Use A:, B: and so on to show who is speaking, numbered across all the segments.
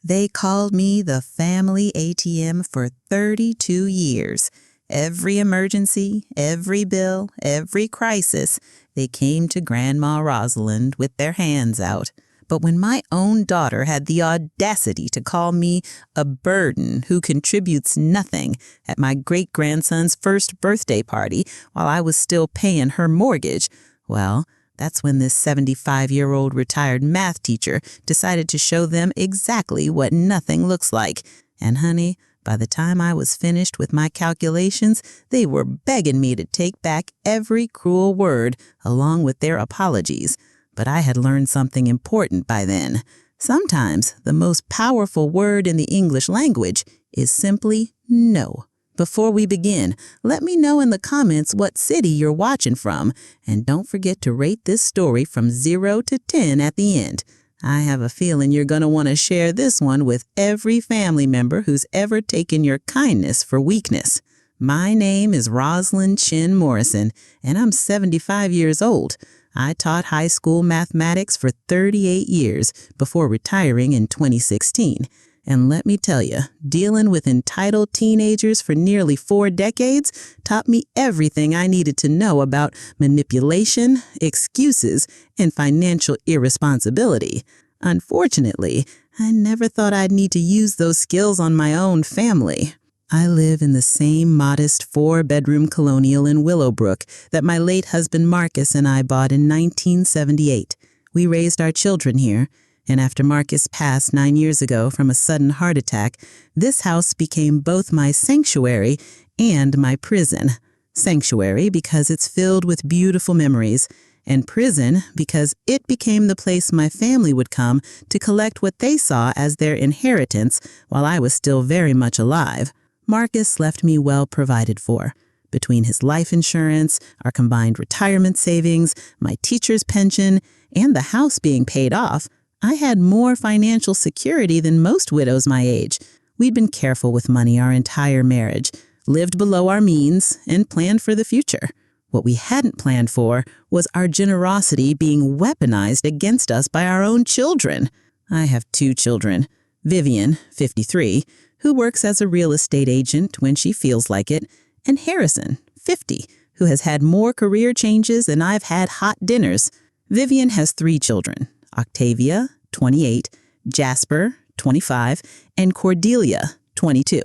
A: They called me the family ATM for 32 years. Every emergency, every bill, every crisis, they came to Grandma Rosalind with their hands out. But when my own daughter had the audacity to call me a burden who contributes nothing at my great-grandson's first birthday party while I was still paying her mortgage, well, that's when this 75-year-old retired math teacher decided to show them exactly what nothing looks like. And honey, by the time I was finished with my calculations, they were begging me to take back every cruel word along with their apologies. But I had learned something important by then. Sometimes the most powerful word in the English language is simply no. Before we begin, let me know in the comments what city you're watching from, and don't forget to rate this story from 0 to 10 at the end. I have a feeling you're going to want to share this one with every family member who's ever taken your kindness for weakness. My name is Rosalind Chen-Morrison, and I'm 75 years old. I taught high school mathematics for 38 years before retiring in 2016. And let me tell you, dealing with entitled teenagers for nearly 4 decades taught me everything I needed to know about manipulation, excuses, and financial irresponsibility. Unfortunately, I never thought I'd need to use those skills on my own family. I live in the same modest 4-bedroom colonial in Willowbrook that my late husband Marcus and I bought in 1978. We raised our children here. And after Marcus passed 9 years ago from a sudden heart attack, this house became both my sanctuary and my prison. Sanctuary because it's filled with beautiful memories, and prison because it became the place my family would come to collect what they saw as their inheritance while I was still very much alive. Marcus left me well provided for. Between his life insurance, our combined retirement savings, my teacher's pension, and the house being paid off, I had more financial security than most widows my age. We'd been careful with money our entire marriage, lived below our means, and planned for the future. What we hadn't planned for was our generosity being weaponized against us by our own children. I have 2 children, Vivian, 53, who works as a real estate agent when she feels like it, and Harrison, 50, who has had more career changes than I've had hot dinners. Vivian has 3 children. Octavia, 28, Jasper, 25, and Cordelia, 22.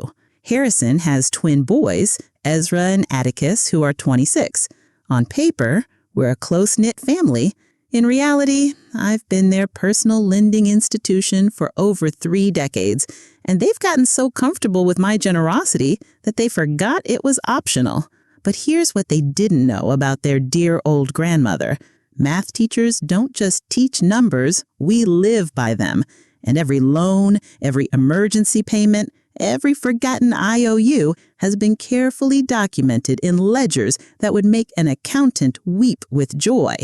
A: Harrison has twin boys, Ezra and Atticus, who are 26. On paper, we're a close-knit family. In reality, I've been their personal lending institution for over 3 decades, and they've gotten so comfortable with my generosity that they forgot it was optional. But here's what they didn't know about their dear old grandmother. Math teachers don't just teach numbers, we live by them. And every loan, every emergency payment, every forgotten IOU has been carefully documented in ledgers that would make an accountant weep with joy.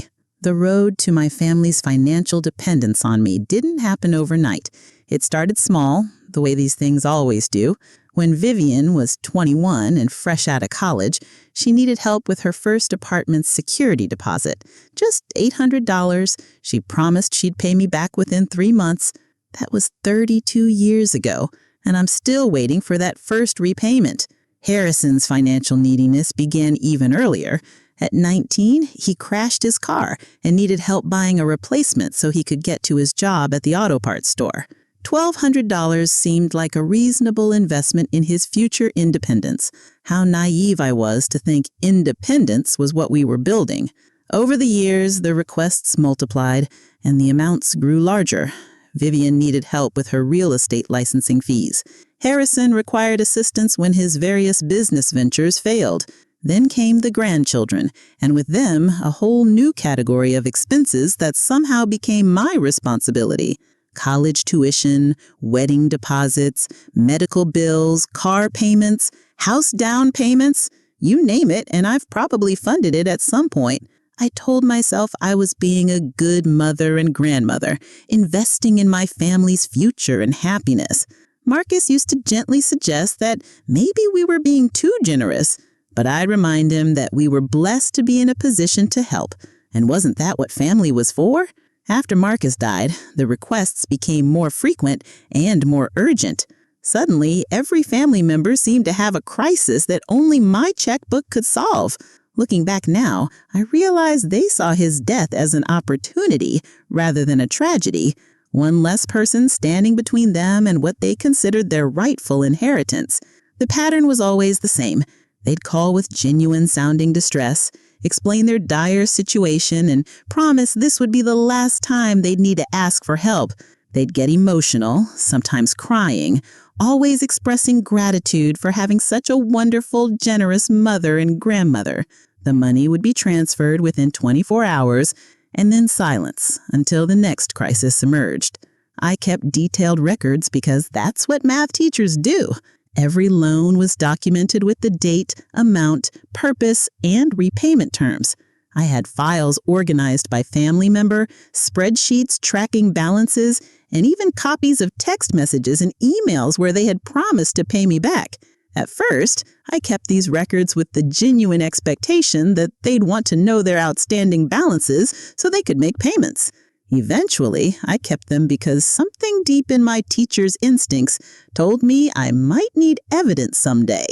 A: The road to my family's financial dependence on me didn't happen overnight. It started small, the way these things always do. When Vivian was 21 and fresh out of college, she needed help with her first apartment's security deposit. Just $800. She promised she'd pay me back within 3 months. That was 32 years ago, and I'm still waiting for that first repayment. Harrison's financial neediness began even earlier. At 19, he crashed his car and needed help buying a replacement so he could get to his job at the auto parts store. $1,200 seemed like a reasonable investment in his future independence. How naive I was to think independence was what we were building. Over the years, the requests multiplied and the amounts grew larger. Vivian needed help with her real estate licensing fees. Harrison required assistance when his various business ventures failed. Then came the grandchildren, and with them, a whole new category of expenses that somehow became my responsibility. College tuition, wedding deposits, medical bills, car payments, house down payments, you name it, and I've probably funded it at some point. I told myself I was being a good mother and grandmother, investing in my family's future and happiness. Marcus used to gently suggest that maybe we were being too generous, but I'd remind him that we were blessed to be in a position to help. And wasn't that what family was for? After Marcus died, the requests became more frequent and more urgent. Suddenly, every family member seemed to have a crisis that only my checkbook could solve. Looking back now, I realize they saw his death as an opportunity rather than a tragedy, one less person standing between them and what they considered their rightful inheritance. The pattern was always the same. They'd call with genuine-sounding distress, explain their dire situation, and promise this would be the last time they'd need to ask for help. They'd get emotional, sometimes crying, always expressing gratitude for having such a wonderful, generous mother and grandmother. The money would be transferred within 24 hours, and then silence until the next crisis emerged. I kept detailed records because that's what math teachers do. Every loan was documented with the date, amount, purpose, and repayment terms. I had files organized by family member, spreadsheets tracking balances, and even copies of text messages and emails where they had promised to pay me back. At first, I kept these records with the genuine expectation that they'd want to know their outstanding balances so they could make payments. Eventually, I kept them because something deep in my teacher's instincts told me I might need evidence someday.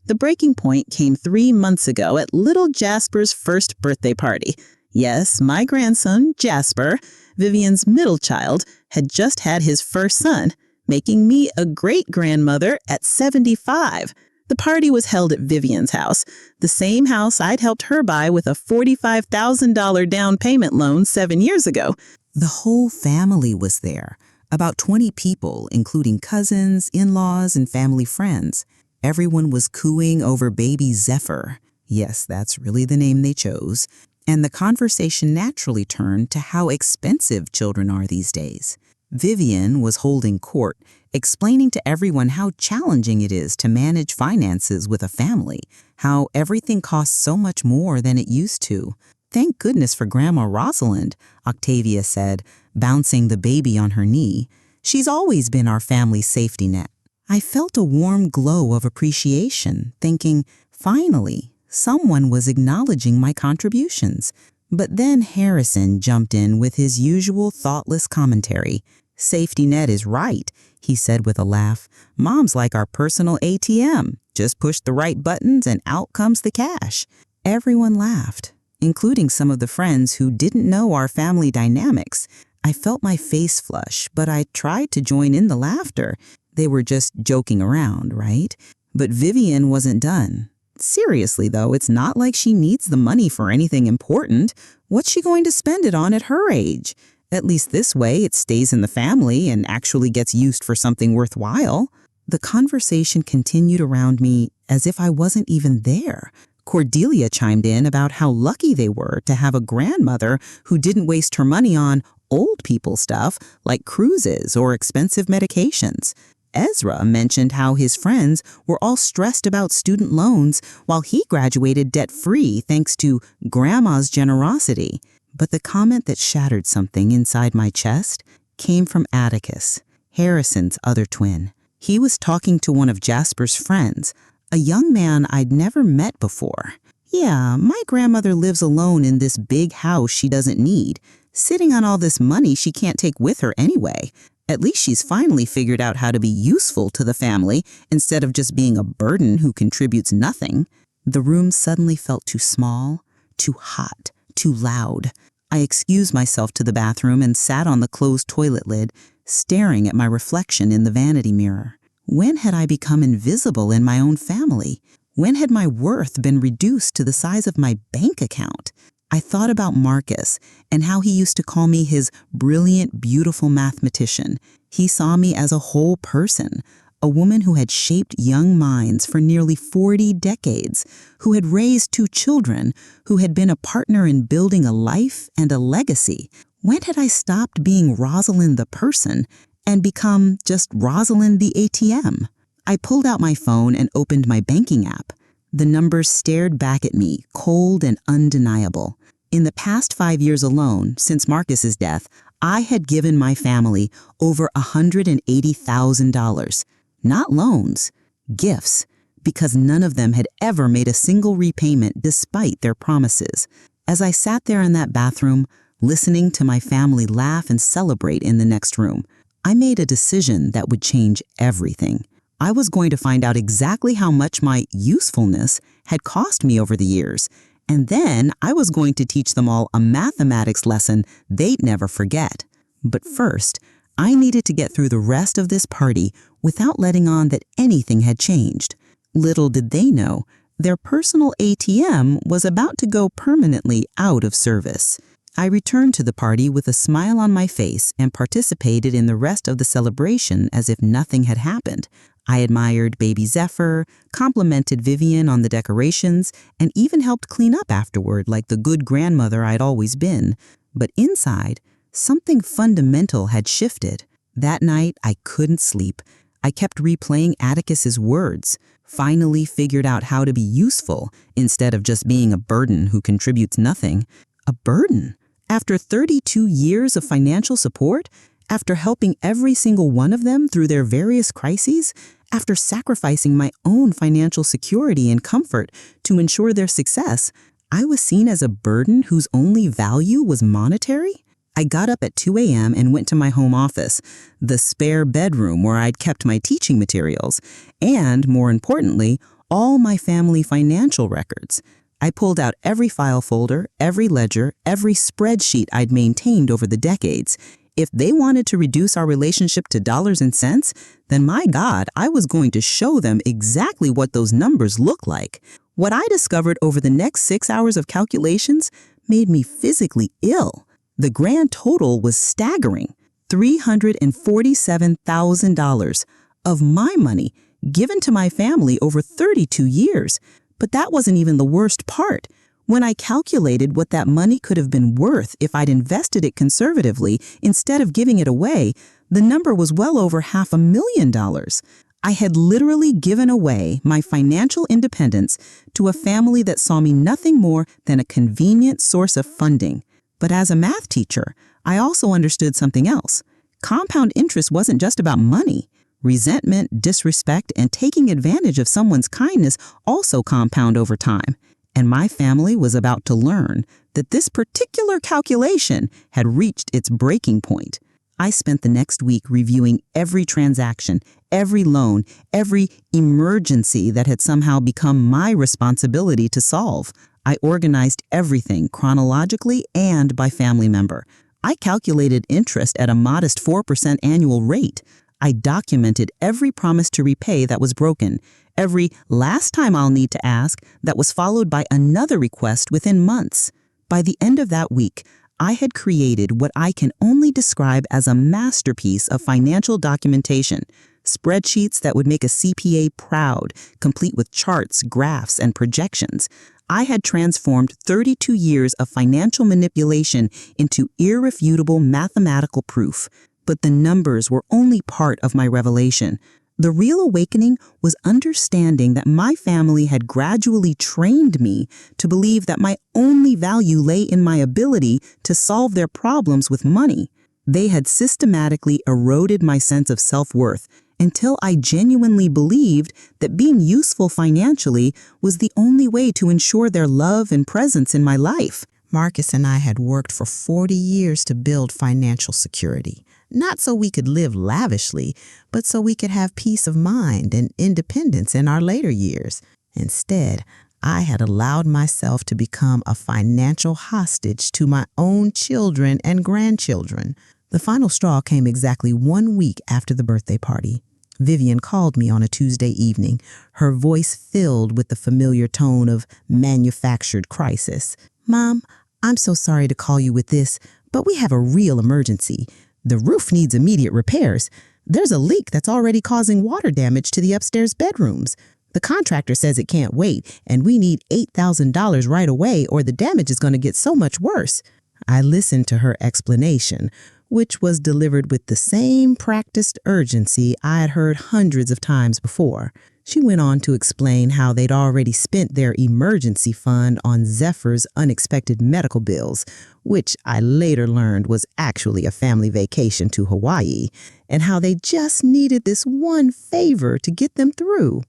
A: The breaking point came 3 months ago at little Jasper's first birthday party. Yes, my grandson, Jasper, Vivian's middle child, had just had his first son, making me a great-grandmother at 75. The party was held at Vivian's house, the same house I'd helped her buy with a $45,000 down payment loan 7 years ago.
B: The whole family was there, about 20 people, including cousins, in-laws, and family friends. Everyone was cooing over baby Zephyr. Yes, that's really the name they chose. And the conversation naturally turned to how expensive children are these days. Vivian was holding court, explaining to everyone how challenging it is to manage finances with a family, how everything costs so much more than it used to. "Thank goodness for Grandma Rosalind," Octavia said, bouncing the baby on her knee. "She's always been our family's safety net." I felt a warm glow of appreciation, thinking, finally, someone was acknowledging my contributions. But then Harrison jumped in with his usual thoughtless commentary. "Safety net is right," he said with a laugh. "Mom's like our personal ATM. Just push the right buttons and out comes the cash." Everyone laughed, including some of the friends who didn't know our family dynamics. I felt my face flush, but I tried to join in the laughter. They were just joking around, right? But Vivian wasn't done. "Seriously, though, it's not like she needs the money for anything important. What's she going to spend it on at her age? At least this way it stays in the family and actually gets used for something worthwhile." The conversation continued around me as if I wasn't even there. Cordelia chimed in about how lucky they were to have a grandmother who didn't waste her money on old people stuff like cruises or expensive medications. Ezra mentioned how his friends were all stressed about student loans while he graduated debt-free thanks to Grandma's generosity. But the comment that shattered something inside my chest came from Atticus, Harrison's other twin. He was talking to one of Jasper's friends, a young man I'd never met before. "Yeah, my grandmother lives alone in this big house she doesn't need, sitting on all this money she can't take with her anyway. At least she's finally figured out how to be useful to the family instead of just being a burden who contributes nothing." The room suddenly felt too small, too hot, too loud. I excused myself to the bathroom and sat on the closed toilet lid, staring at my reflection in the vanity mirror. When had I become invisible in my own family? When had my worth been reduced to the size of my bank account? I thought about Marcus and how he used to call me his brilliant, beautiful mathematician. He saw me as a whole person, a woman who had shaped young minds for nearly 40 decades, who had raised 2 children, who had been a partner in building a life and a legacy. When had I stopped being Rosalind the person and become just Rosalind the ATM? I pulled out my phone and opened my banking app. The numbers stared back at me, cold and undeniable. In the past 5 years alone, since Marcus's death, I had given my family over $180,000. Not loans, gifts, because none of them had ever made a single repayment despite their promises. As I sat there in that bathroom, listening to my family laugh and celebrate in the next room. I made a decision that would change everything. I was going to find out exactly how much my usefulness had cost me over the years, and then I was going to teach them all a mathematics lesson they'd never forget. But first, I needed to get through the rest of this party without letting on that anything had changed. Little did they know, their personal ATM was about to go permanently out of service. I returned to the party with a smile on my face and participated in the rest of the celebration as if nothing had happened. I admired baby Zephyr, complimented Vivian on the decorations, and even helped clean up afterward like the good grandmother I'd always been. But inside, something fundamental had shifted. That night, I couldn't sleep. I kept replaying Atticus's words, finally figured out how to be useful instead of just being a burden who contributes nothing. A burden? After 32 years of financial support, after helping every single one of them through their various crises, after sacrificing my own financial security and comfort to ensure their success, I was seen as a burden whose only value was monetary? I got up at 2 a.m. and went to my home office, the spare bedroom where I'd kept my teaching materials, and, more importantly, all my family financial records. I pulled out every file folder, every ledger, every spreadsheet I'd maintained over the decades. If they wanted to reduce our relationship to dollars and cents, then my God, I was going to show them exactly what those numbers look like. What I discovered over the next 6 hours of calculations made me physically ill. The grand total was staggering, $347,000 of my money given to my family over 32 years. But that wasn't even the worst part. When I calculated what that money could have been worth if I'd invested it conservatively instead of giving it away, the number was well over $500,000. I had literally given away my financial independence to a family that saw me nothing more than a convenient source of funding. But as a math teacher, I also understood something else. Compound interest wasn't just about money. Resentment, disrespect, and taking advantage of someone's kindness also compound over time. And my family was about to learn that this particular calculation had reached its breaking point. I spent the next week reviewing every transaction, every loan, every emergency that had somehow become my responsibility to solve. I organized everything chronologically and by family member. I calculated interest at a modest 4% annual rate. I documented every promise to repay that was broken, every last time I'll need to ask that was followed by another request within months. By the end of that week, I had created what I can only describe as a masterpiece of financial documentation, spreadsheets that would make a CPA proud, complete with charts, graphs, and projections. I had transformed 32 years of financial manipulation into irrefutable mathematical proof. But the numbers were only part of my revelation. The real awakening was understanding that my family had gradually trained me to believe that my only value lay in my ability to solve their problems with money. They had systematically eroded my sense of self-worth until I genuinely believed that being useful financially was the only way to ensure their love and presence in my life. Marcus and I had worked for 40 years to build financial security. Not so we could live lavishly, but so we could have peace of mind and independence in our later years. Instead, I had allowed myself to become a financial hostage to my own children and grandchildren. The final straw came exactly 1 week after the birthday party. Vivian called me on a Tuesday evening, her voice filled with the familiar tone of manufactured crisis. "Mom, I'm so sorry to call you with this, but we have a real emergency. The roof needs immediate repairs. There's a leak that's already causing water damage to the upstairs bedrooms. The contractor says it can't wait, and we need $8,000 right away or the damage is going to get so much worse." I listened to her explanation, which was delivered with the same practiced urgency I had heard hundreds of times before. She went on to explain how they'd already spent their emergency fund on Zephyr's unexpected medical bills, which I later learned was actually a family vacation to Hawaii, and how they just needed this one favor to get them through.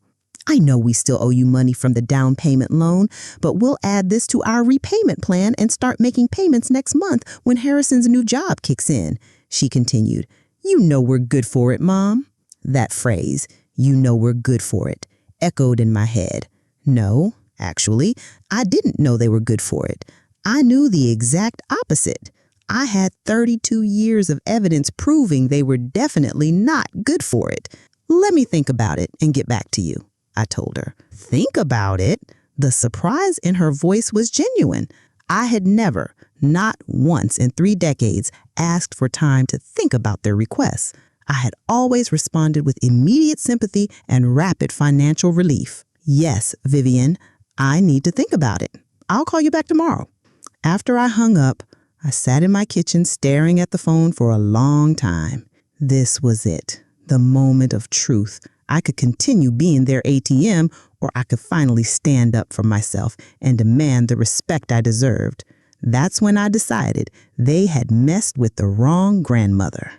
B: I know we still owe you money from the down payment loan, but we'll add this to our repayment plan and start making payments next month when Harrison's new job kicks in," she continued. "You know we're good for it, Mom." That phrase, "you know we're good for it," echoed in my head. No, actually, I didn't know they were good for it. I knew the exact opposite. I had 32 years of evidence proving they were definitely not good for it. "Let me think about it and get back to you," I told her. Think about it? The surprise in her voice was genuine. I had never, not once in 3 decades, asked for time to think about their requests. I had always responded with immediate sympathy and rapid financial relief. "Yes, Vivian, I need to think about it. I'll call you back tomorrow." After I hung up, I sat in my kitchen staring at the phone for a long time. This was it, the moment of truth. I could continue being their ATM, or I could finally stand up for myself and demand the respect I deserved. That's when I decided they had messed with the wrong grandmother.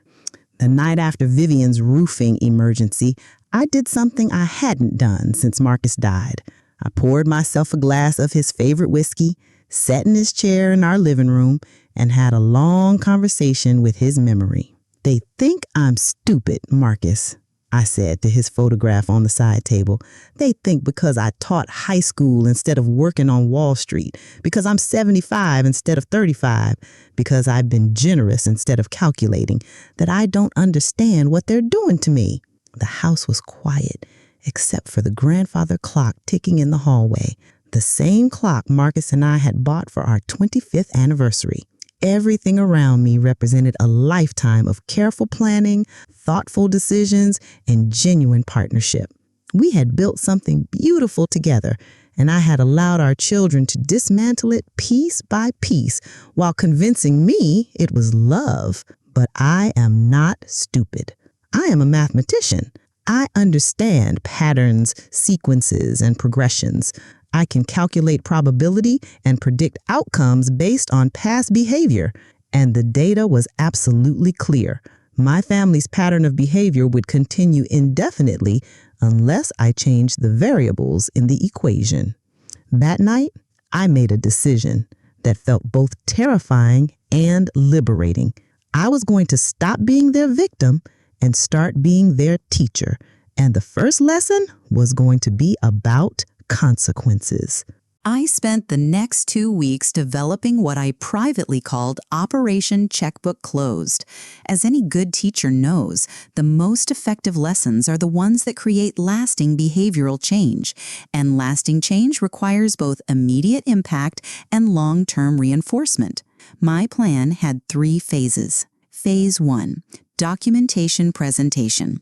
B: The night after Vivian's roofing emergency, I did something I hadn't done since Marcus died. I poured myself a glass of his favorite whiskey, sat in his chair in our living room, and had a long conversation with his memory. "They think I'm stupid, Marcus," I said to his photograph on the side table. "They think because I taught high school instead of working on Wall Street, because I'm 75 instead of 35, because I've been generous instead of calculating, that I don't understand what they're doing to me." The house was quiet, except for the grandfather clock ticking in the hallway, the same clock Marcus and I had bought for our 25th anniversary. Everything around me represented a lifetime of careful planning, thoughtful decisions, and genuine partnership. We had built something beautiful together, and I had allowed our children to dismantle it piece by piece while convincing me it was love. But I am not stupid. I am a mathematician. I understand patterns, sequences, and progressions. I can calculate probability and predict outcomes based on past behavior. And the data was absolutely clear. My family's pattern of behavior would continue indefinitely unless I changed the variables in the equation. That night, I made a decision that felt both terrifying and liberating. I was going to stop being their victim and start being their teacher. And the first lesson was going to be about consequences.
A: I spent the next 2 weeks developing what I privately called Operation Checkbook Closed. As any good teacher knows, the most effective lessons are the ones that create lasting behavioral change. And lasting change requires both immediate impact and long-term reinforcement. My plan had 3 phases. Phase 1, documentation presentation.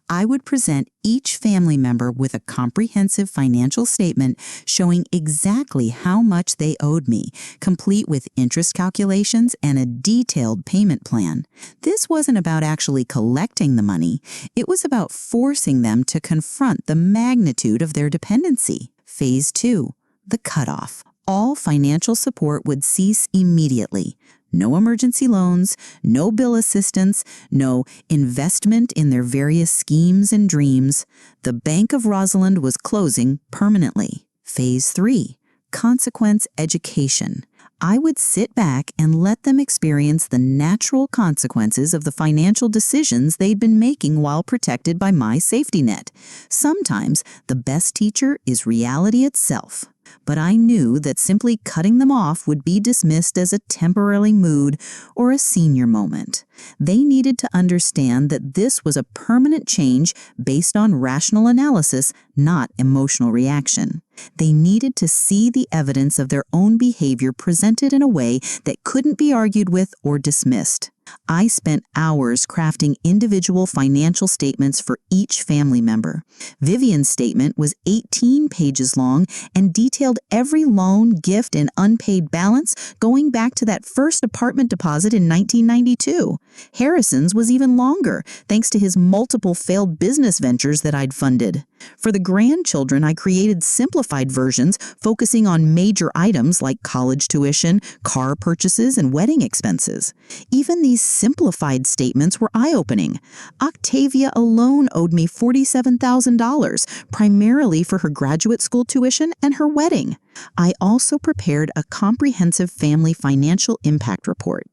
A: I would present each family member with a comprehensive financial statement showing exactly how much they owed me, complete with interest calculations and a detailed payment plan. This wasn't about actually collecting the money. It was about forcing them to confront the magnitude of their dependency. Phase 2, the cutoff. All financial support would cease immediately. No emergency loans, no bill assistance, no investment in their various schemes and dreams. The Bank of Rosalind was closing permanently. Phase 3, consequence education. I would sit back and let them experience the natural consequences of the financial decisions they'd been making while protected by my safety net. Sometimes the best teacher is reality itself. But I knew that simply cutting them off would be dismissed as a temporary mood or a senior moment. They needed to understand that this was a permanent change based on rational analysis, not emotional reaction. They needed to see the evidence of their own behavior presented in a way that couldn't be argued with or dismissed. I spent hours crafting individual financial statements for each family member. Vivian's statement was 18 pages long and detailed every loan, gift, and unpaid balance going back to that first apartment deposit in 1992. Harrison's was even longer, thanks to his multiple failed business ventures that I'd funded. For the grandchildren, I created simplified versions focusing on major items like college tuition, car purchases, and wedding expenses. Even these These simplified statements were eye-opening. Octavia alone owed me $47,000, primarily for her graduate school tuition and her wedding. I also prepared a comprehensive family financial impact report.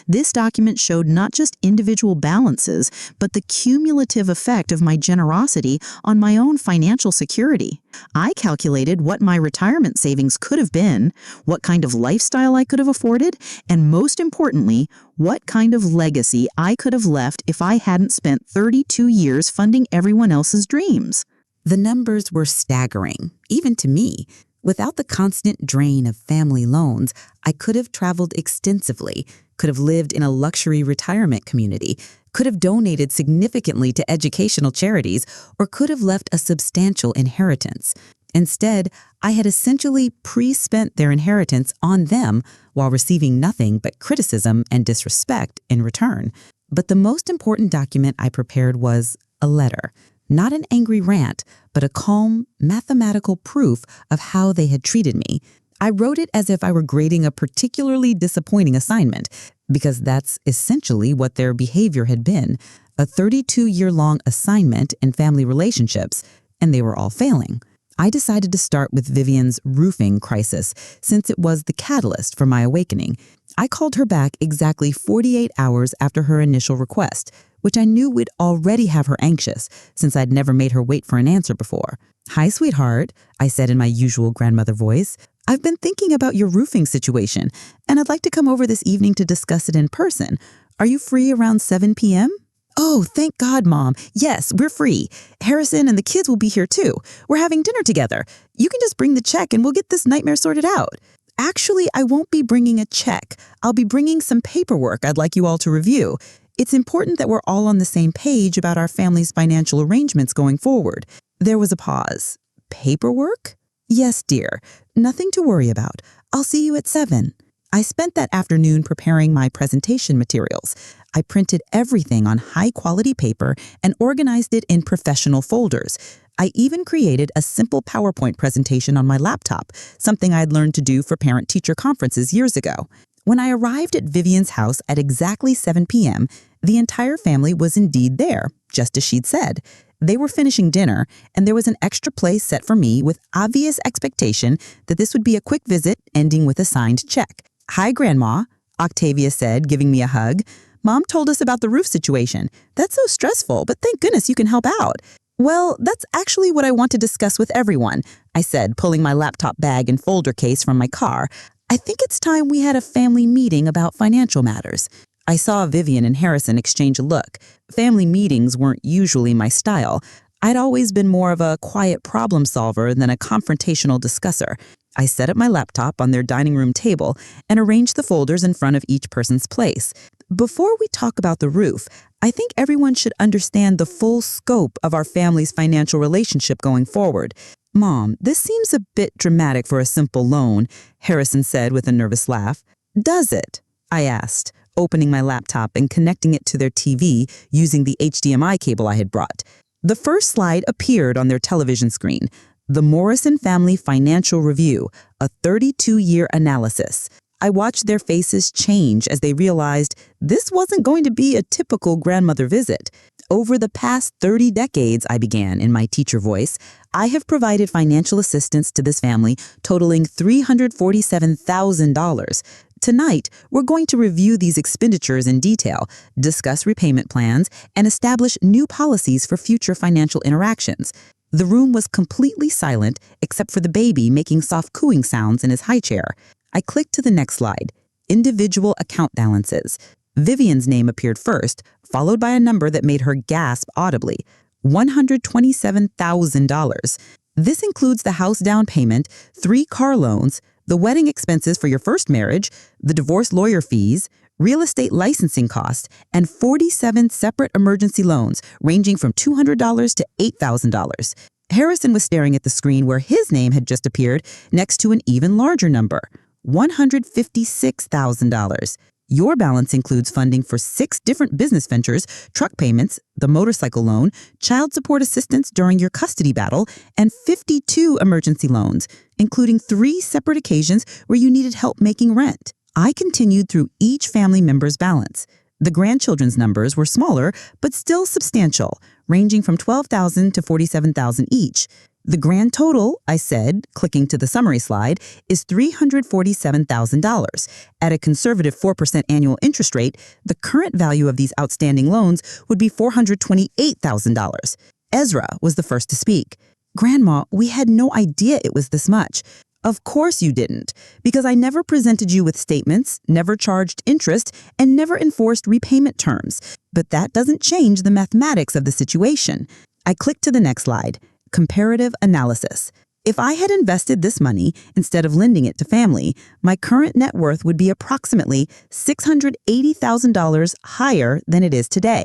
A: This document showed not just individual balances, but the cumulative effect of my generosity on my own financial security. I calculated what my retirement savings could have been, what kind of lifestyle I could have afforded, and most importantly, what kind of legacy I could have left if I hadn't spent 32 years funding everyone else's dreams.
B: The numbers were staggering, even to me. Without the constant drain of family loans, I could have traveled extensively, could have lived in a luxury retirement community, could have donated significantly to educational charities, or could have left a substantial inheritance. Instead, I had essentially pre-spent their inheritance on them while receiving nothing but criticism and disrespect in return. But the most important document I prepared was a letter. Not an angry rant, but a calm, mathematical proof of how they had treated me. I wrote it as if I were grading a particularly disappointing assignment, because that's essentially what their behavior had been, a 32-year-long assignment in family relationships, and they were all failing. I decided to start with Vivian's roofing crisis, since it was the catalyst for my awakening. I called her back exactly 48 hours after her initial request, which I knew would already have her anxious, since I'd never made her wait for an answer before. "Hi, sweetheart," I said in my usual grandmother voice. "I've been thinking about your roofing situation, and I'd like to come over this evening to discuss it in person. Are you free around 7 p.m.? "Oh, thank God, Mom. Yes, we're free. Harrison and the kids will be here too. We're having dinner together. You can just bring the check and we'll get this nightmare sorted out." "Actually, I won't be bringing a check. I'll be bringing some paperwork I'd like you all to review. It's important that we're all on the same page about our family's financial arrangements going forward." There was a pause. "Paperwork?" "Yes, dear. Nothing to worry about. I'll see you at 7. I spent that afternoon preparing my presentation materials. I printed everything on high-quality paper and organized it in professional folders. I even created a simple PowerPoint presentation on my laptop, something I'd learned to do for parent-teacher conferences years ago. When I arrived at Vivian's house at exactly 7 p.m., the entire family was indeed there, just as she'd said. They were finishing dinner, and there was an extra place set for me with obvious expectation that this would be a quick visit ending with a signed check. "Hi, Grandma," Octavia said, giving me a hug. "Mom told us about the roof situation. That's so stressful, but thank goodness you can help out." "Well, that's actually what I want to discuss with everyone," I said, pulling my laptop bag and folder case from my car. "I think it's time we had a family meeting about financial matters." I saw Vivian and Harrison exchange a look. Family meetings weren't usually my style. I'd always been more of a quiet problem solver than a confrontational discusser. I set up my laptop on their dining room table and arranged the folders in front of each person's place. "Before we talk about the roof, I think everyone should understand the full scope of our family's financial relationship going forward. Mom, this seems a bit dramatic for a simple loan," Harrison said with a nervous laugh. "Does it?" I asked, opening my laptop and connecting it to their TV using the HDMI cable I had brought. The first slide appeared on their television screen. The Morrison Family Financial Review, a 32-year analysis. I watched their faces change as they realized this wasn't going to be a typical grandmother visit. "Over the past 30 decades," I began in my teacher voice, "I have provided financial assistance to this family totaling $347,000. Tonight, we're going to review these expenditures in detail, discuss repayment plans, and establish new policies for future financial interactions." The room was completely silent except for the baby making soft cooing sounds in his high chair. I clicked to the next slide, individual account balances. Vivian's name appeared first, followed by a number that made her gasp audibly, $127,000. This includes the house down payment, 3 car loans, the wedding expenses for your first marriage, the divorce lawyer fees, real estate licensing costs, and 47 separate emergency loans ranging from $200 to $8,000. Harrison was staring at the screen where his name had just appeared next to an even larger number, $156,000. Your balance includes funding for 6 different business ventures, truck payments, the motorcycle loan, child support assistance during your custody battle, and 52 emergency loans, including 3 separate occasions where you needed help making rent. I continued through each family member's balance. The grandchildren's numbers were smaller, but still substantial, ranging from $12,000 to $47,000 each. The grand total, I said, clicking to the summary slide, is $347,000. At a conservative 4% annual interest rate, the current value of these outstanding loans would be $428,000. Ezra was the first to speak. Grandma, we had no idea it was this much. Of course you didn't, because I never presented you with statements, never charged interest, and never enforced repayment terms. But that doesn't change the mathematics of the situation. I clicked to the next slide. Comparative analysis. If I had invested this money instead of lending it to family, my current net worth would be approximately $680,000 higher than it is today.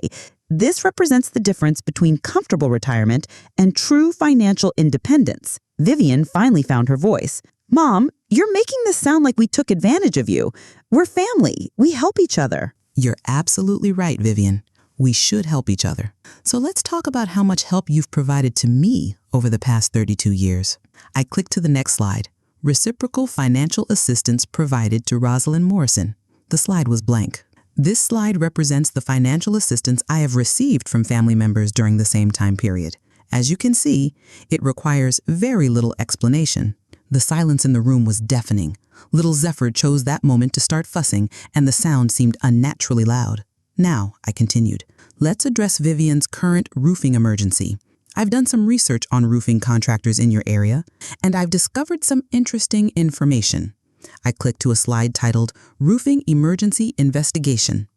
B: This represents the difference between comfortable retirement and true financial independence. Vivian finally found her voice. Mom, you're making this sound like we took advantage of you. We're family. We help each other.
A: You're absolutely right, Vivian. We should help each other. So let's talk about how much help you've provided to me over the past 32 years. I clicked to the next slide. Reciprocal financial assistance provided to Rosalind Morrison. The slide was blank. This slide represents the financial assistance I have received from family members during the same time period. As you can see, it requires very little explanation. The silence in the room was deafening. Little Zephyr chose that moment to start fussing, and the sound seemed unnaturally loud. Now, I continued, let's address Vivian's current roofing emergency. I've done some research on roofing contractors in your area, and I've discovered some interesting information. I clicked to a slide titled Roofing Emergency Investigation.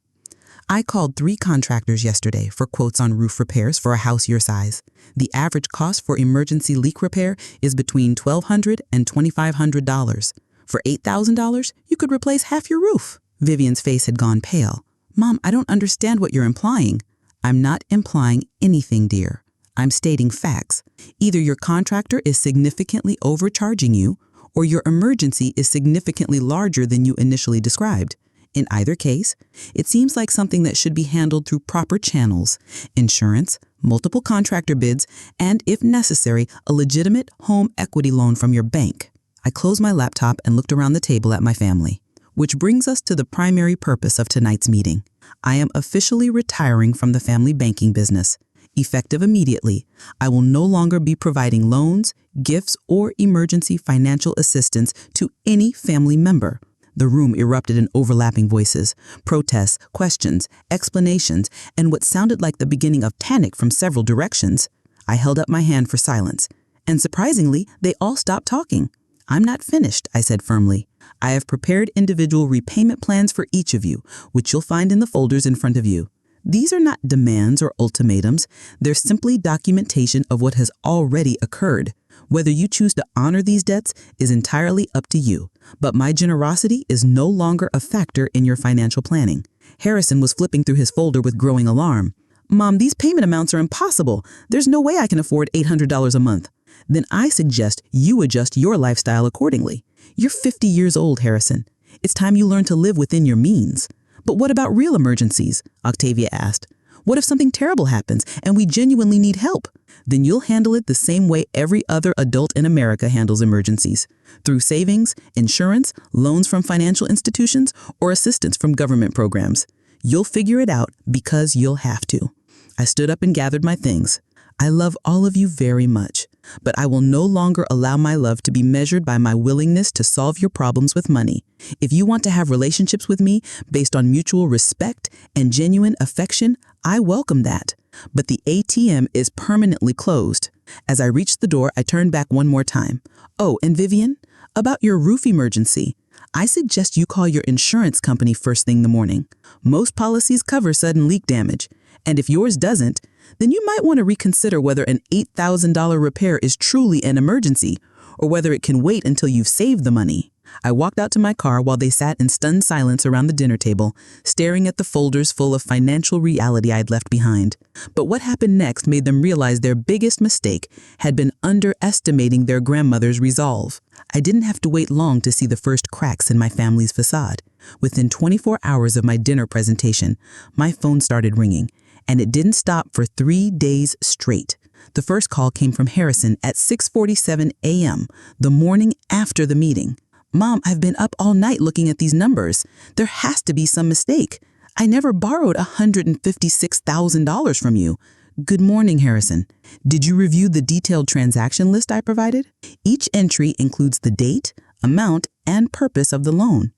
A: I called 3 contractors yesterday for quotes on roof repairs for a house your size. The average cost for emergency leak repair is between $1,200 and $2,500. For $8,000, you could replace half your roof. Vivian's face had gone pale. Mom, I don't understand what you're implying. I'm not implying anything, dear. I'm stating facts. Either your contractor is significantly overcharging you, or your emergency is significantly larger than you initially described. In either case, it seems like something that should be handled through proper channels, insurance, multiple contractor bids, and, if necessary, a legitimate home equity loan from your bank. I closed my laptop and looked around the table at my family. Which brings us to the primary purpose of tonight's meeting. I am officially retiring from the family banking business. Effective immediately, I will no longer be providing loans, gifts, or emergency financial assistance to any family member. The room erupted in overlapping voices, protests, questions, explanations, and what sounded like the beginning of panic from several directions. I held up my hand for silence, and surprisingly, they all stopped talking. I'm not finished, I said firmly. I have prepared individual repayment plans for each of you, which you'll find in the folders in front of you. These are not demands or ultimatums. They're simply documentation of what has already occurred. Whether you choose to honor these debts is entirely up to you, but my generosity is no longer a factor in your financial planning. Harrison was flipping through his folder with growing alarm. Mom, these payment amounts are impossible. There's no way I can afford $800 a month. Then I suggest you adjust your lifestyle accordingly. You're 50 years old, Harrison. It's time you learn to live within your means. But what about real emergencies? Octavia asked. What if something terrible happens and we genuinely need help? Then you'll handle it the same way every other adult in America handles emergencies. Through savings, insurance, loans from financial institutions, or assistance from government programs. You'll figure it out because you'll have to. I stood up and gathered my things. I love all of you very much, but I will no longer allow my love to be measured by my willingness to solve your problems with money. If you want to have relationships with me based on mutual respect and genuine affection, I welcome that. But the ATM is permanently closed. As I reached the door, I turned back one more time. Oh, and Vivian, about your roof emergency. I suggest you call your insurance company first thing in the morning. Most policies cover sudden leak damage, and if yours doesn't, then you might want to reconsider whether an $8,000 repair is truly an emergency or whether it can wait until you've saved the money. I walked out to my car while they sat in stunned silence around the dinner table, staring at the folders full of financial reality I'd left behind. But what happened next made them realize their biggest mistake had been underestimating their grandmother's resolve. I didn't have to wait long to see the first cracks in my family's facade. Within 24 hours of my dinner presentation, my phone started ringing, and it didn't stop for 3 days straight. The first call came from Harrison at 6:47 a.m., the morning after the meeting. Mom, I've been up all night looking at these numbers. There has to be some mistake.
B: I never borrowed $156,000 from you. Good morning, Harrison. Did you review the detailed transaction list I provided? Each entry includes the date, amount, and purpose of the loan.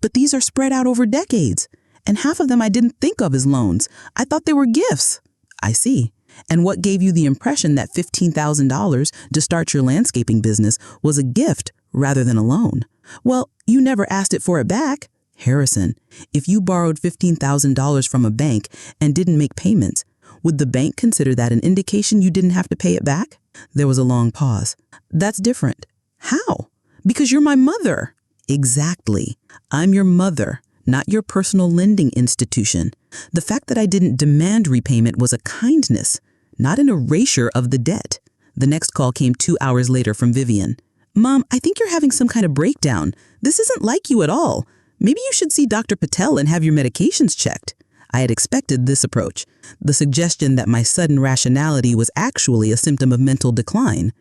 B: But these are spread out over decades, and half of them I didn't think of as loans. I thought they were gifts. I see. And what gave you the impression that $15,000 to start your landscaping business was a gift rather than a loan? Well, you never asked it for it back. Harrison, if you borrowed $15,000 from a bank and didn't make payments, would the bank consider that an indication you didn't have to pay it back? There was a long pause. That's different. How? Because you're my mother. Exactly. I'm your mother, not your personal lending institution. The fact that I didn't demand repayment was a kindness, not an erasure of the debt. The next call came 2 hours later from Vivian. Mom, I think you're having some kind of breakdown. This isn't like you at all. Maybe you should see Dr. Patel and have your medications checked. I had expected this approach, the suggestion that my sudden rationality was actually a symptom of mental decline.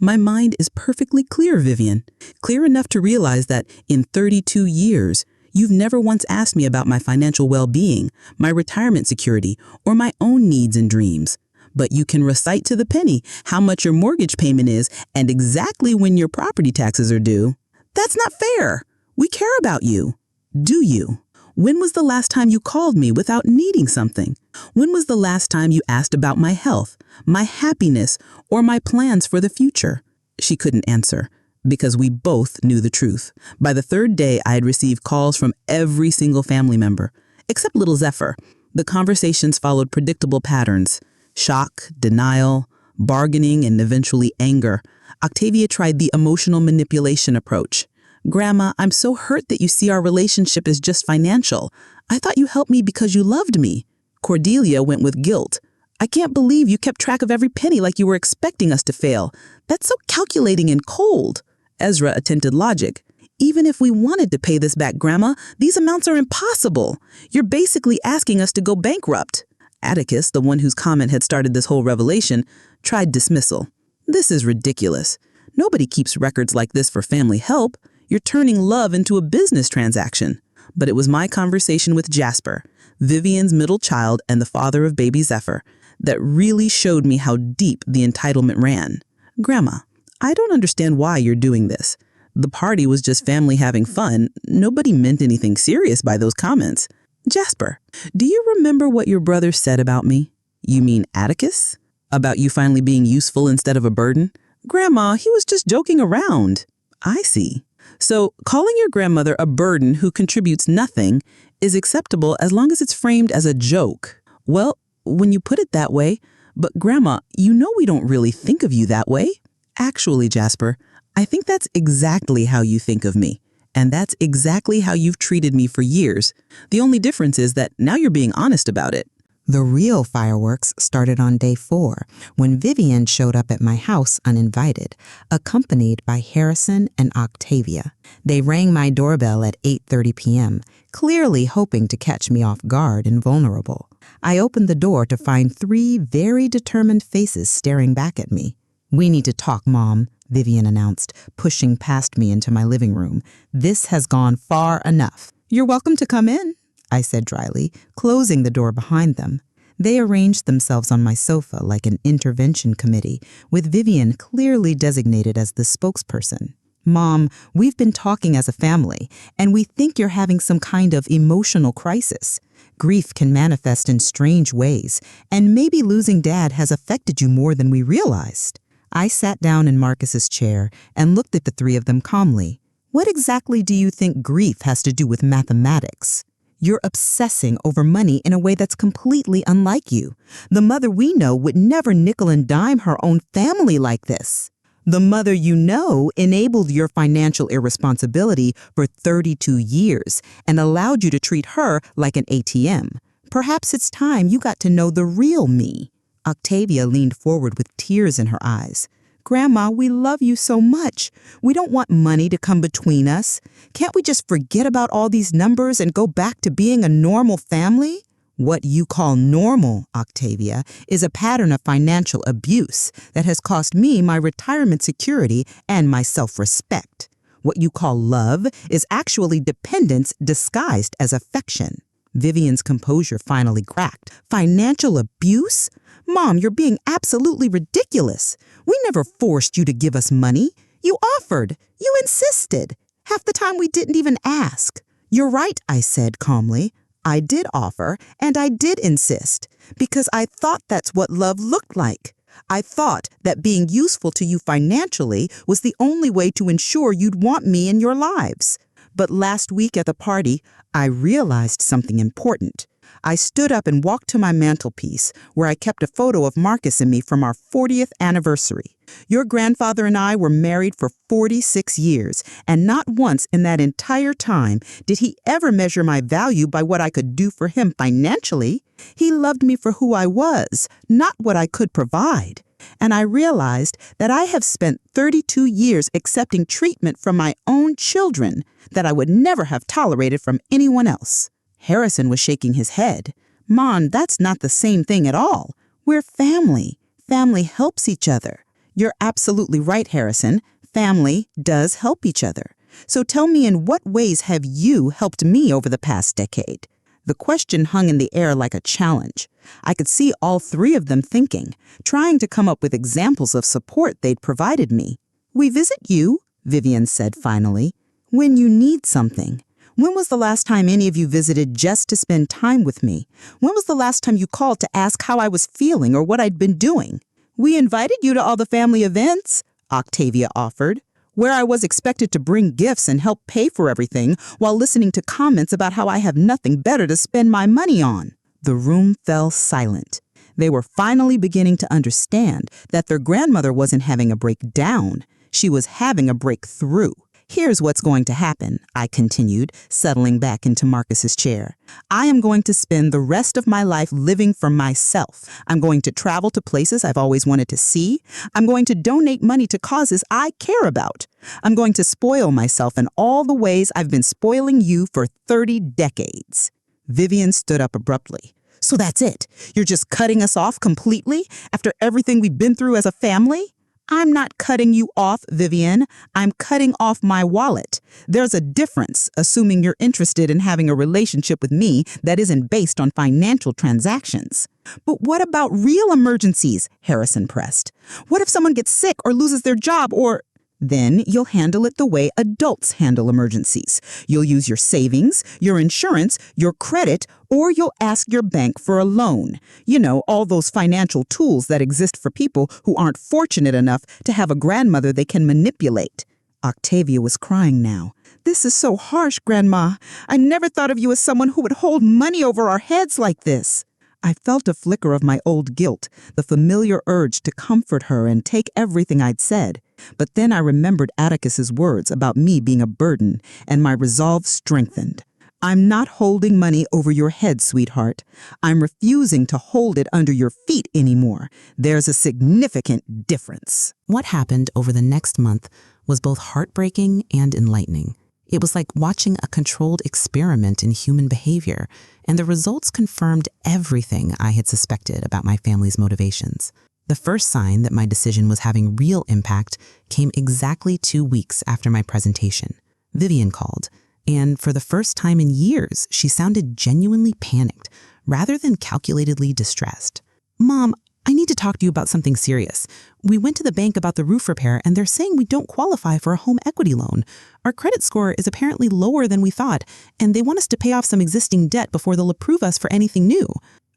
B: My mind is perfectly clear, Vivian, clear enough to realize that in 32 years, you've never once asked me about my financial well-being, my retirement security, or my own needs and dreams. But you can recite to the penny how much your mortgage payment is and exactly when your property taxes are due. That's not fair. We care about you. Do you? When was the last time you called me without needing something? When was the last time you asked about my health, my happiness, or my plans for the future? She couldn't answer because we both knew the truth. By the third day, I had received calls from every single family member, except little Zephyr. The conversations followed predictable patterns: shock, denial, bargaining, and eventually anger. Octavia tried the emotional manipulation approach. Grandma, I'm so hurt that you see our relationship as just financial. I thought you helped me because you loved me. Cordelia went with guilt. I can't believe you kept track of every penny like you were expecting us to fail. That's so calculating and cold. Ezra attempted logic. Even if we wanted to pay this back, Grandma, these amounts are impossible. You're basically asking us to go bankrupt. Atticus, the one whose comment had started this whole revelation, tried dismissal. This is ridiculous. Nobody keeps records like this for family help. You're turning love into a business transaction. But it was my conversation with Jasper, Vivian's middle child and the father of baby Zephyr, that really showed me how deep the entitlement ran. Grandma, I don't understand why you're doing this. The party was just family having fun. Nobody meant anything serious by those comments. Jasper, do you remember what your brother said about me? You mean Atticus? About you finally being useful instead of a burden? Grandma, he was just joking around. I see. So calling your grandmother a burden who contributes nothing is acceptable as long as it's framed as a joke. Well, when you put it that way, but Grandma, you know we don't really think of you that way. Actually, Jasper, I think that's exactly how you think of me. And that's exactly how you've treated me for years. The only difference is that now you're being honest about it.
C: The real fireworks started on day 4, when Vivian showed up at my house uninvited, accompanied by Harrison and Octavia. They rang my doorbell at 8:30 p.m., clearly hoping to catch me off guard and vulnerable. I opened the door to find 3 very determined faces staring back at me. "We need to talk, Mom," Vivian announced, pushing past me into my living room. "This has gone far enough." "You're welcome to come in," I said dryly, closing the door behind them. They arranged themselves on my sofa like an intervention committee, with Vivian clearly designated as the spokesperson. "Mom, we've been talking as a family, and we think you're having some kind of emotional crisis. Grief can manifest in strange ways, and maybe losing Dad has affected you more than we realized." I sat down in Marcus's chair and looked at the 3 of them calmly. "What exactly do you think grief has to do with mathematics? You're obsessing over money in a way that's completely unlike you. The mother we know would never nickel and dime her own family like this. The mother you know enabled your financial irresponsibility for 32 years and allowed you to treat her like an ATM. Perhaps it's time you got to know the real me." Octavia leaned forward with tears in her eyes. "Grandma, we love you so much. We don't want money to come between us. Can't we just forget about all these numbers and go back to being a normal family?" "What you call normal, Octavia, is a pattern of financial abuse that has cost me my retirement security and my self-respect. What you call love is actually dependence disguised as affection." Vivian's composure finally cracked. Financial abuse? Mom, you're being absolutely ridiculous. We never forced you to give us money. You offered. You insisted. Half the time we didn't even ask. You're right, I said calmly. I did offer, and I did insist, because I thought that's what love looked like. I thought that being useful to you financially was the only way to ensure you'd want me in your lives. But last week at the party, I realized something important. I stood up and walked to my mantelpiece, where I kept a photo of Marcus and me from our 40th anniversary. Your grandfather and I were married for 46 years, and not once in that entire time did he ever measure my value by what I could do for him financially. He loved me for who I was, not what I could provide. And I realized that I have spent 32 years accepting treatment from my own children that I would never have tolerated from anyone else. Harrison was shaking his head. Mom, that's not the same thing at all. We're family. Family helps each other. You're absolutely right, Harrison. Family does help each other. So tell me, in what ways have you helped me over the past decade? The question hung in the air like a challenge. I could see all three of them thinking, trying to come up with examples of support they'd provided me. We visit you, Vivian said finally, when you need something. When was the last time any of you visited just to spend time with me? When was the last time you called to ask how I was feeling or what I'd been doing? We invited you to all the family events, Octavia offered, where I was expected to bring gifts and help pay for everything while listening to comments about how I have nothing better to spend my money on. The room fell silent. They were finally beginning to understand that their grandmother wasn't having a breakdown. She was having a breakthrough. Here's what's going to happen, I continued, settling back into Marcus's chair. I am going to spend the rest of my life living for myself. I'm going to travel to places I've always wanted to see. I'm going to donate money to causes I care about. I'm going to spoil myself in all the ways I've been spoiling you for 30 decades. Vivian stood up abruptly. So that's it? You're just cutting us off completely after everything we've been through as a family? I'm not cutting you off, Vivian. I'm cutting off my wallet. There's a difference, assuming you're interested in having a relationship with me that isn't based on financial transactions. But what about real emergencies? Harrison pressed. What if someone gets sick or loses their job or... Then you'll handle it the way adults handle emergencies. You'll use your savings, your insurance, your credit, or you'll ask your bank for a loan. You know, all those financial tools that exist for people who aren't fortunate enough to have a grandmother they can manipulate. Octavia was crying now. This is so harsh, Grandma. I never thought of you as someone who would hold money over our heads like this. I felt a flicker of my old guilt, the familiar urge to comfort her and take everything I'd said. But then I remembered Atticus's words about me being a burden, and my resolve strengthened. I'm not holding money over your head, sweetheart. I'm refusing to hold it under your feet anymore. There's a significant difference.
B: What happened over the next month was both heartbreaking and enlightening. It was like watching a controlled experiment in human behavior, and the results confirmed everything I had suspected about my family's motivations. The first sign that my decision was having real impact came exactly 2 weeks after my presentation. Vivian called, and for the first time in years, she sounded genuinely panicked, rather than calculatedly distressed. Mom, I need to talk to you about something serious. We went to the bank about the roof repair, and they're saying we don't qualify for a home equity loan. Our credit score is apparently lower than we thought, and they want us to pay off some existing debt before they'll approve us for anything new.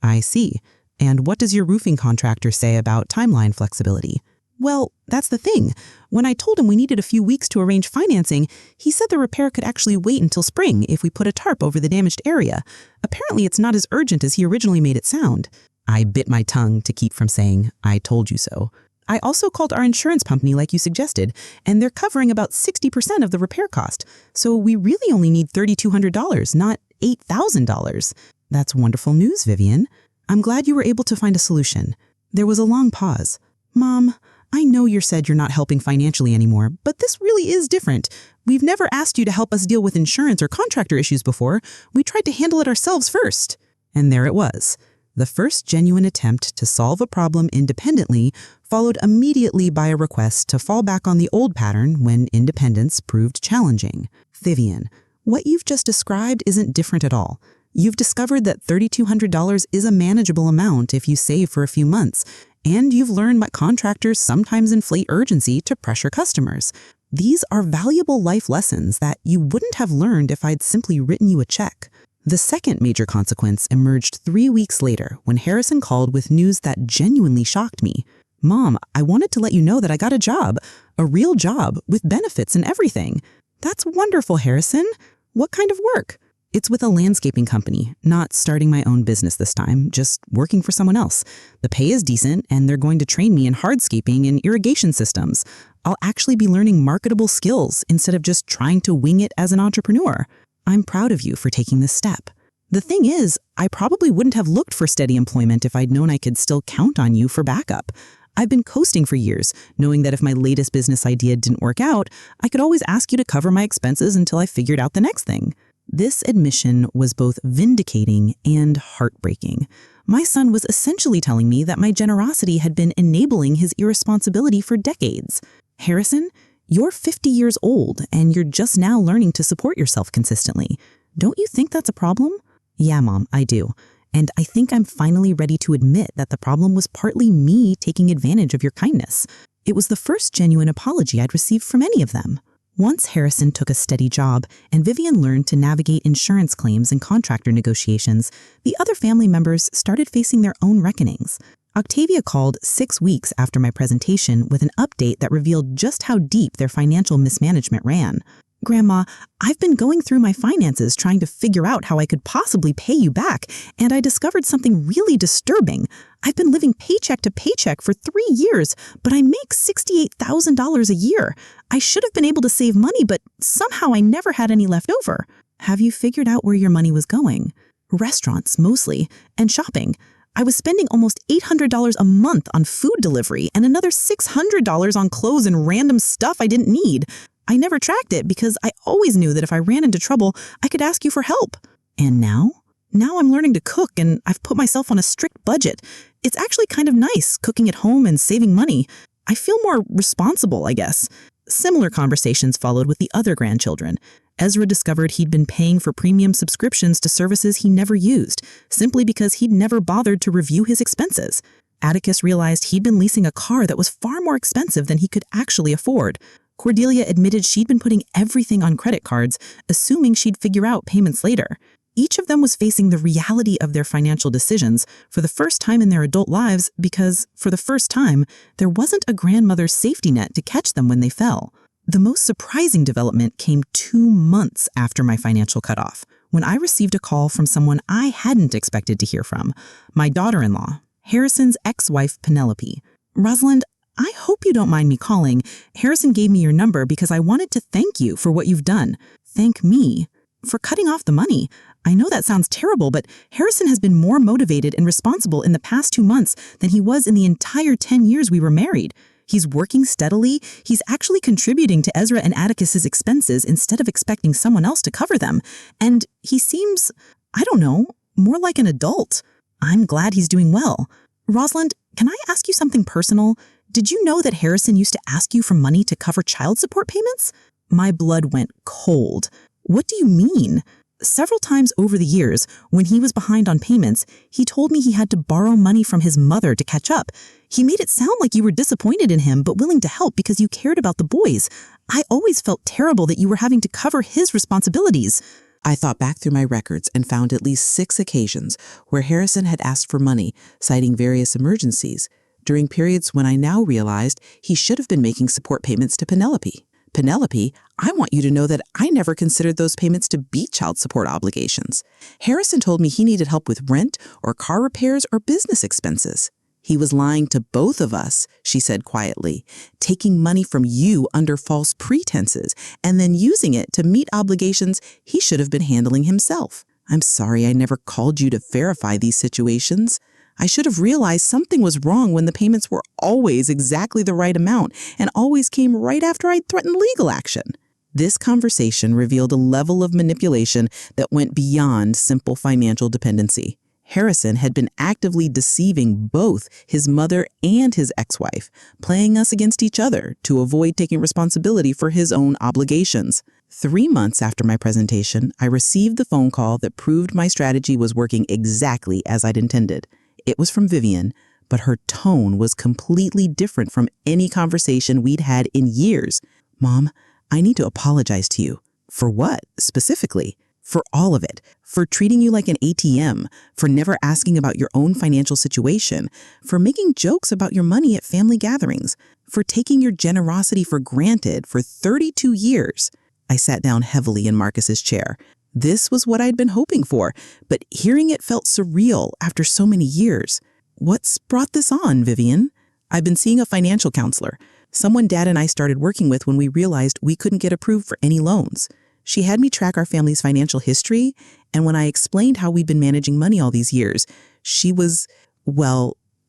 B: I see. And what does your roofing contractor say about timeline flexibility? Well, that's the thing. When I told him we needed a few weeks to arrange financing, he said the repair could actually wait until spring if we put a tarp over the damaged area. Apparently, it's not as urgent as he originally made it sound. I bit my tongue to keep from saying, I told you so. I also called our insurance company like you suggested, and they're covering about 60% of the repair cost. So we really only need $3,200, not $8,000. That's wonderful news, Vivian. I'm glad you were able to find a solution. There was a long pause. Mom, I know you said you're not helping financially anymore, but this really is different. We've never asked you to help us deal with insurance or contractor issues before. We tried to handle it ourselves first. And there it was. The first genuine attempt to solve a problem independently, followed immediately by a request to fall back on the old pattern when independence proved challenging. Vivian, what you've just described isn't different at all. You've discovered that $3,200 is a manageable amount if you save for a few months, and you've learned that contractors sometimes inflate urgency to pressure customers. These are valuable life lessons that you wouldn't have learned if I'd simply written you a check. The second major consequence emerged 3 weeks later when Harrison called with news that genuinely shocked me. "Mom, I wanted to let you know that I got a real job with benefits and everything." "That's wonderful, Harrison. What kind of work?" "It's with a landscaping company, not starting my own business this time, just working for someone else. The pay is decent, and they're going to train me in hardscaping and irrigation systems. I'll actually be learning marketable skills instead of just trying to wing it as an entrepreneur. I'm proud of you for taking this step. The thing is, I probably wouldn't have looked for steady employment if I'd known I could still count on you for backup. I've been coasting for years, knowing that if my latest business idea didn't work out, I could always ask you to cover my expenses until I figured out the next thing." This admission was both vindicating and heartbreaking. My son was essentially telling me that my generosity had been enabling his irresponsibility for decades. "Harrison, you're 50 years old and you're just now learning to support yourself consistently. Don't you think that's a problem?" "Yeah, Mom, I do. And I think I'm finally ready to admit that the problem was partly me taking advantage of your kindness." It was the first genuine apology I'd received from any of them. Once Harrison took a steady job and Vivian learned to navigate insurance claims and contractor negotiations, the other family members started facing their own reckonings. Octavia called 6 weeks after my presentation with an update that revealed just how deep their financial mismanagement ran. "Grandma, I've been going through my finances trying to figure out how I could possibly pay you back, and I discovered something really disturbing. I've been living paycheck to paycheck for 3 years, but I make $68,000 a year. I should have been able to save money, but somehow I never had any left over." "Have you figured out where your money was going?" "Restaurants, mostly, and shopping. I was spending almost $800 a month on food delivery and another $600 on clothes and random stuff I didn't need. I never tracked it because I always knew that if I ran into trouble, I could ask you for help." "And now?" "Now I'm learning to cook and I've put myself on a strict budget. It's actually kind of nice cooking at home and saving money. I feel more responsible, I guess." Similar conversations followed with the other grandchildren. Ezra discovered he'd been paying for premium subscriptions to services he never used, simply because he'd never bothered to review his expenses. Atticus realized he'd been leasing a car that was far more expensive than he could actually afford. Cordelia admitted she'd been putting everything on credit cards, assuming she'd figure out payments later. Each of them was facing the reality of their financial decisions for the first time in their adult lives because, for the first time, there wasn't a grandmother's safety net to catch them when they fell. The most surprising development came 2 months after my financial cutoff, when I received a call from someone I hadn't expected to hear from, my daughter-in-law, Harrison's ex-wife, Penelope. "Rosalind, I hope you don't mind me calling. Harrison gave me your number because I wanted to thank you for what you've done." "Thank me? For cutting off the money? I know that sounds terrible, but Harrison has been more motivated and responsible in the past 2 months than he was in the entire 10 years we were married. He's working steadily. He's actually contributing to Ezra and Atticus's expenses instead of expecting someone else to cover them. And he seems, I don't know, more like an adult. I'm glad he's doing well. Rosalind, can I ask you something personal? Did you know that Harrison used to ask you for money to cover child support payments?" My blood went cold. "What do you mean?" "Several times over the years, when he was behind on payments, he told me he had to borrow money from his mother to catch up. He made it sound like you were disappointed in him but willing to help because you cared about the boys. I always felt terrible that you were having to cover his responsibilities." I thought back through my records and found at least 6 occasions where Harrison had asked for money, citing various emergencies, during periods when I now realized he should have been making support payments to Penelope. "Penelope, I want you to know that I never considered those payments to be child support obligations. Harrison told me he needed help with rent or car repairs or business expenses. He was lying to both of us," she said quietly, "taking money from you under false pretenses and then using it to meet obligations he should have been handling himself. I'm sorry I never called you to verify these situations. I should have realized something was wrong when the payments were always exactly the right amount and always came right after I'd threatened legal action." This conversation revealed a level of manipulation that went beyond simple financial dependency. Harrison had been actively deceiving both his mother and his ex-wife, playing us against each other to avoid taking responsibility for his own obligations. 3 months after my presentation, I received the phone call that proved my strategy was working exactly as I'd intended. It was from Vivian, but her tone was completely different from any conversation we'd had in years. "Mom, I need to apologize to you." "For what, specifically?" "For all of it. For treating you like an ATM, for never asking about your own financial situation, for making jokes about your money at family gatherings, for taking your generosity for granted for 32 years. I sat down heavily in Marcus's chair. This was what I'd been hoping for, but hearing it felt surreal after so many years. "What's brought this on, Vivian?" "I've been seeing a financial counselor, someone Dad and I started working with when we realized we couldn't get approved for any loans. She had me track our family's financial history, and when I explained how we'd been managing money all these years, she was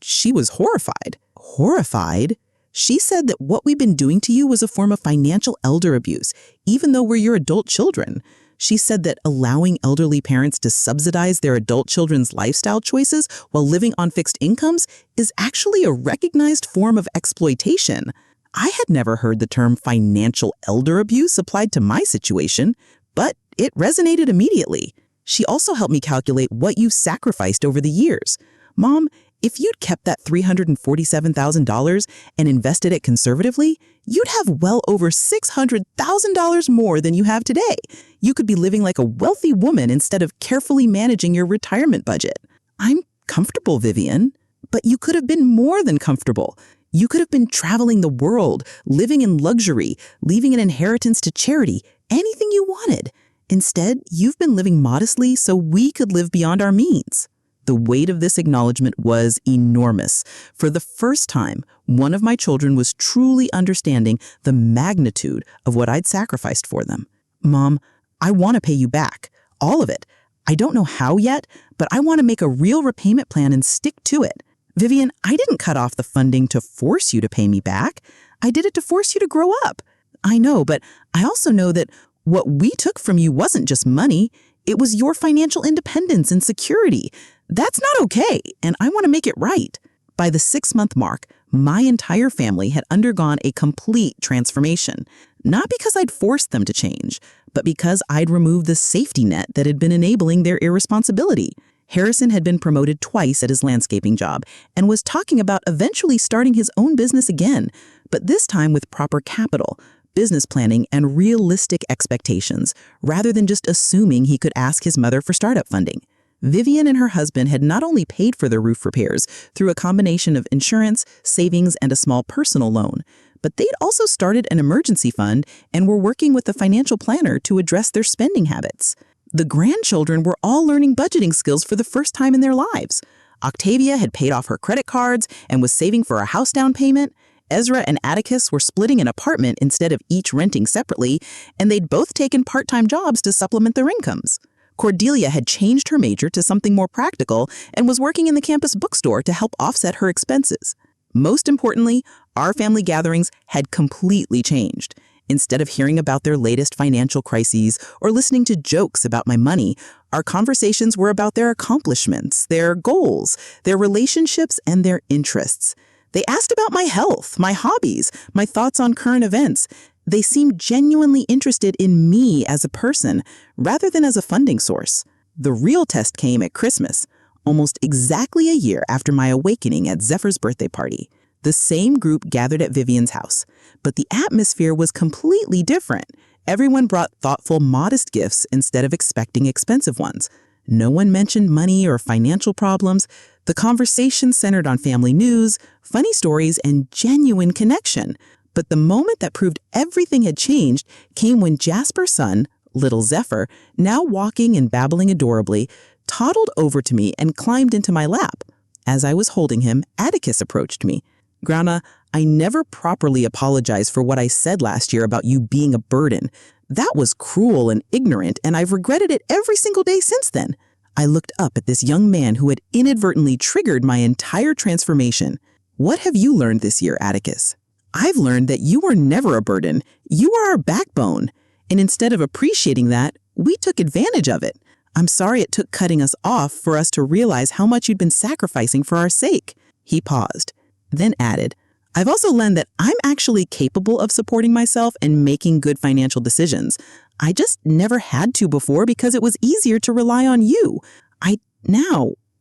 B: horrified." "Horrified?" "She said that what we've been doing to you was a form of financial elder abuse, even though we're your adult children. She said that allowing elderly parents to subsidize their adult children's lifestyle choices while living on fixed incomes is actually a recognized form of exploitation." I had never heard the term financial elder abuse applied to my situation, but it resonated immediately. She also helped me calculate what you've sacrificed over the years. "Mom, if you'd kept that $347,000 and invested it conservatively, you'd have well over $600,000 more than you have today. You could be living like a wealthy woman instead of carefully managing your retirement budget." "I'm comfortable, Vivian." "But you could have been more than comfortable. You could have been traveling the world, living in luxury, leaving an inheritance to charity, anything you wanted. Instead, you've been living modestly so we could live beyond our means." The weight of this acknowledgement was enormous. For the first time, one of my children was truly understanding the magnitude of what I'd sacrificed for them. "Mom, I want to pay you back. All of it. I don't know how yet, but I want to make a real repayment plan and stick to it. Vivian, I didn't cut off the funding to force you to pay me back. I did it to force you to grow up." "I know, but I also know that what we took from you wasn't just money. It was your financial independence and security. That's not okay, and I want to make it right." By the 6-month mark, my entire family had undergone a complete transformation. Not because I'd forced them to change, but because I'd removed the safety net that had been enabling their irresponsibility. Harrison had been promoted twice at his landscaping job and was talking about eventually starting his own business again, but this time with proper capital, business planning, and realistic expectations, rather than just assuming he could ask his mother for startup funding. Vivian and her husband had not only paid for their roof repairs through a combination of insurance, savings, and a small personal loan, but they'd also started an emergency fund and were working with a financial planner to address their spending habits. The grandchildren were all learning budgeting skills for the first time in their lives. Octavia had paid off her credit cards and was saving for a house down payment. Ezra and Atticus were splitting an apartment instead of each renting separately, and they'd both taken part-time jobs to supplement their incomes. Cordelia had changed her major to something more practical and was working in the campus bookstore to help offset her expenses. Most importantly, our family gatherings had completely changed. Instead of hearing about their latest financial crises or listening to jokes about my money, our conversations were about their accomplishments, their goals, their relationships, and their interests. They asked about my health, my hobbies, my thoughts on current events. They seemed genuinely interested in me as a person, rather than as a funding source. The real test came at Christmas, almost exactly a year after my awakening at Zephyr's birthday party. The same group gathered at Vivian's house, but the atmosphere was completely different. Everyone brought thoughtful, modest gifts instead of expecting expensive ones. No one mentioned money or financial problems. The conversation centered on family news, funny stories, and genuine connection. But the moment that proved everything had changed came when Jasper's son, little Zephyr, now walking and babbling adorably, toddled over to me and climbed into my lap. As I was holding him, Atticus approached me. "Grandma, I never properly apologized for what I said last year about you being a burden. That was cruel and ignorant, and I've regretted it every single day since then." I looked up at this young man who had inadvertently triggered my entire transformation. "What have you learned this year, Atticus?" "I've learned that you were never a burden. You are our backbone. And instead of appreciating that, we took advantage of it. I'm sorry it took cutting us off for us to realize how much you'd been sacrificing for our sake." He paused, then added, "I've also learned that I'm actually capable of supporting myself and making good financial decisions.
A: I just never had to before because it was easier to rely on you.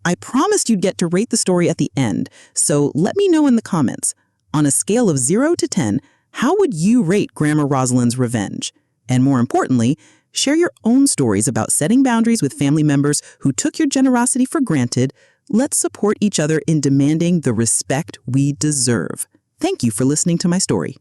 A: I promised you'd get to rate the story at the end, so let me know in the comments. On a scale of 0 to 10, how would you rate Grandma Rosalind's revenge? And more importantly, share your own stories about setting boundaries with family members who took your generosity for granted. Let's support each other in demanding the respect we deserve. Thank you for listening to my story.